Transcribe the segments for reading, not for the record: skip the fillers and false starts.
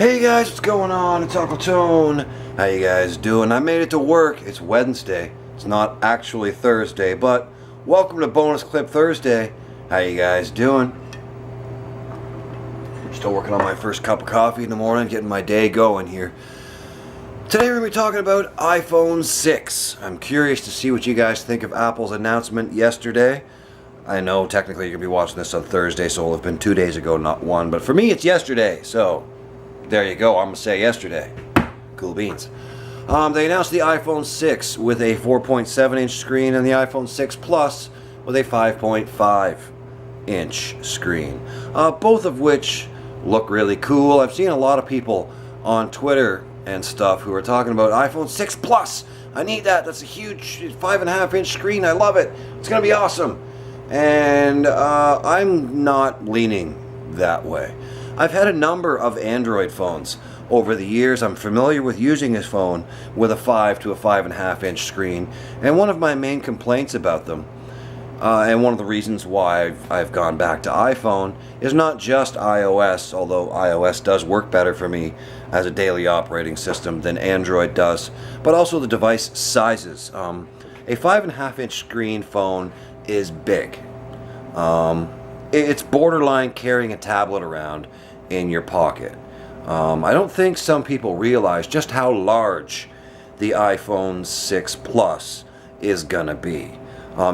Hey guys, what's going on? It's Uncle Tone. How you guys doing? I made it to work. It's Wednesday. It's not actually Thursday, but welcome to Bonus Clip Thursday. How you guys doing? Still working on my first cup of coffee in the morning, getting my day going here. Today we're going to be talking about iPhone 6. I'm curious to see what you guys think of Apple's announcement yesterday. I know technically you're going to be watching this on Thursday, so it'll have been 2 days ago, not one. But for me, it's yesterday, so there you go. I'm going to say yesterday. Cool beans. They announced the iPhone 6 with a 4.7-inch screen and the iPhone 6 Plus with a 5.5-inch screen. Both of which look really cool. I've seen a lot of people on Twitter and stuff who are talking about iPhone 6 Plus. I need that. That's a huge 5.5-inch screen. I love it. It's going to be awesome. And I'm not leaning that way. I've had a number of Android phones over the years. I'm familiar with using this phone with a 5 to a 5.5-inch screen. And one of my main complaints about them, and one of the reasons why I've gone back to iPhone, is not just iOS, although iOS does work better for me as a daily operating system than Android does, but also the device sizes. A 5.5-inch screen phone is big. It's borderline carrying a tablet around in your pocket. I don't think some people realize just how large the iPhone 6 Plus is gonna be.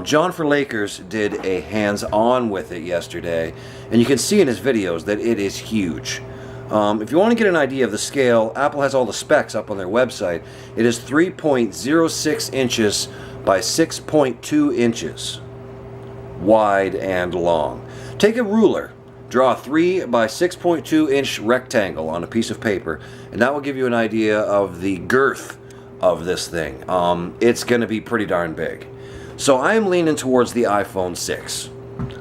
John for Lakers did a hands-on with it yesterday, and you can see in his videos that it is huge. If you want to get an idea of the scale, Apple has all the specs up on their website. It is 3.06 inches by 6.2 inches wide and long. Take a ruler, draw a 3 by 6.2 inch rectangle on a piece of paper, and that will give you an idea of the girth of this thing. It's going to be pretty darn big. So I am leaning towards the iPhone 6.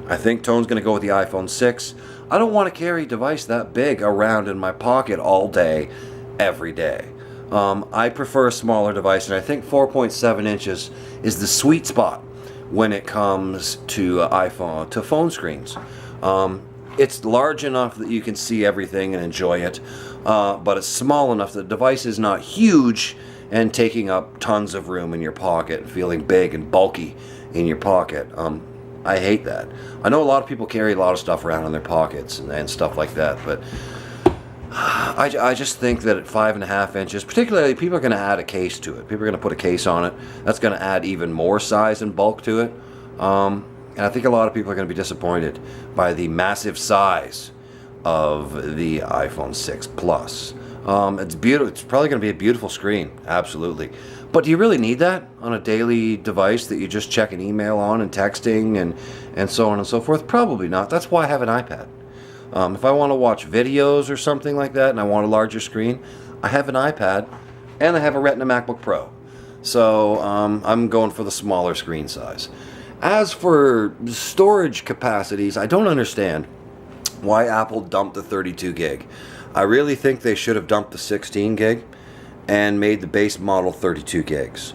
I think Tone's going to go with the iPhone 6. I don't want to carry a device that big around in my pocket all day, every day. I prefer a smaller device, and I think 4.7 inches is the sweet spot when it comes to phone screens. It's large enough that you can see everything and enjoy it, but it's small enough that the device is not huge and taking up tons of room in your pocket and feeling big and bulky in your pocket. I hate that. I know a lot of people carry a lot of stuff around in their pockets and stuff like that, but I just think that at 5.5 inches, particularly, people are going to add a case to it. People are going to put a case on it. That's going to add even more size and bulk to it. And I think a lot of people are going to be disappointed by the massive size of the iPhone 6 Plus. It's beautiful. It's probably going to be a beautiful screen, absolutely. But do you really need that on a daily device that you just check an email on and texting and so on and so forth? Probably not. That's why I have an iPad. If I want to watch videos or something like that and I want a larger screen, I have an iPad and I have a Retina MacBook Pro. So I'm going for the smaller screen size. As for storage capacities, I don't understand why Apple dumped the 32 gig. I really think they should have dumped the 16 gig and made the base model 32 gigs.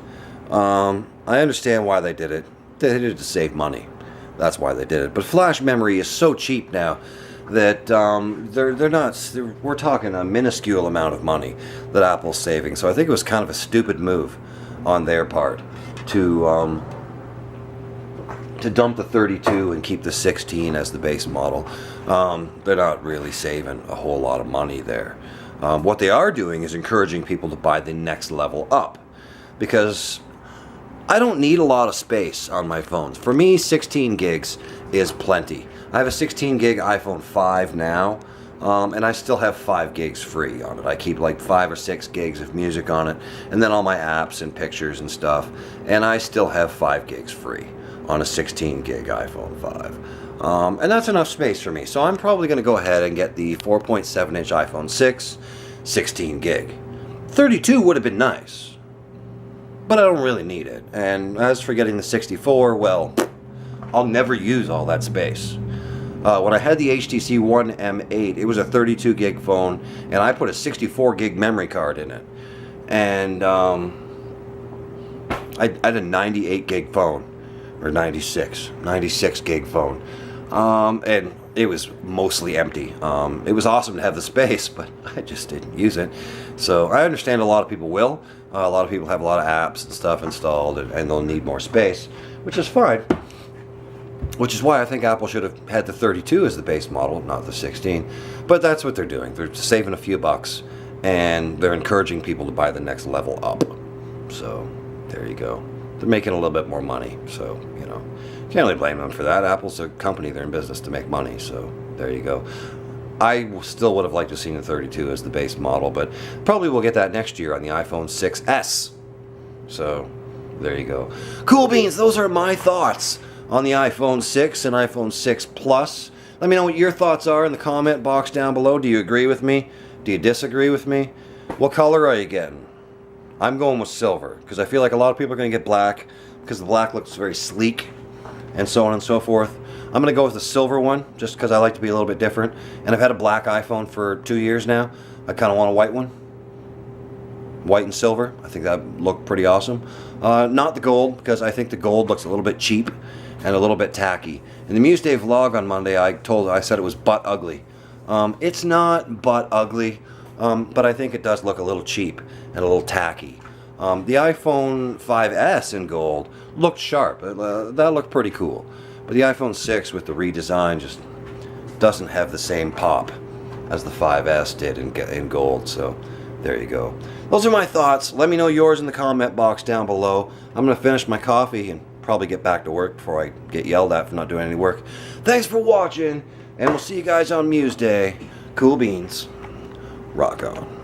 I understand why they did it. They did it to save money. That's why they did it. But flash memory is so cheap now that we're talking a minuscule amount of money that Apple's saving. So I think it was kind of a stupid move on their part to dump the 32 and keep the 16 as the base model. They're not really saving a whole lot of money there. What they are doing is encouraging people to buy the next level up, because I don't need a lot of space on my phones. For me, 16 gigs is plenty. I have a 16 gig iPhone 5 now, and I still have 5 gigs free on it. I keep like 5 or 6 gigs of music on it, and then all my apps and pictures and stuff, and I still have 5 gigs free on a 16 gig iPhone 5. And that's enough space for me. So I'm probably going to go ahead and get the 4.7-inch iPhone 6, 16 gig. 32 would have been nice, but I don't really need it. And as for getting the 64, well, I'll never use all that space. When I had the HTC One M8, it was a 32 gig phone, and I put a 64 gig memory card in it. And I had a 98 gig phone, or 96 gig phone. And it was mostly empty. It was awesome to have the space, but I just didn't use it. So I understand a lot of people will. A lot of people have a lot of apps and stuff installed, and they'll need more space, which is fine. Which is why I think Apple should have had the 32 as the base model, not the 16. But that's what they're doing. They're saving a few bucks, and they're encouraging people to buy the next level up. So there you go. They're making a little bit more money, so, you know, can't really blame them for that. Apple's a company, they're in business to make money, so there you go. I still would have liked to have seen the 32 as the base model, but probably we'll get that next year on the iPhone 6S. So there you go. Cool beans, those are my thoughts on the iPhone 6 and iPhone 6 Plus. Let me know what your thoughts are in the comment box down below. Do you agree with me? Do you disagree with me? What color are you getting? I'm going with silver, because I feel like a lot of people are going to get black, because the black looks very sleek, and so on and so forth. I'm going to go with the silver one, just because I like to be a little bit different. And I've had a black iPhone for 2 years now. I kind of want a white one. White and silver. I think that would look pretty awesome. Not the gold, because I think the gold looks a little bit cheap and a little bit tacky. In the Muse Day vlog on Monday, I said it was butt ugly. It's not butt ugly. But I think it does look a little cheap and a little tacky. The iPhone 5S in gold looked sharp. That looked pretty cool. But the iPhone 6 with the redesign just doesn't have the same pop as the 5S did in gold. So there you go. Those are my thoughts. Let me know yours in the comment box down below. I'm going to finish my coffee and probably get back to work before I get yelled at for not doing any work. Thanks for watching, and we'll see you guys on Muse Day. Cool beans. Rock on.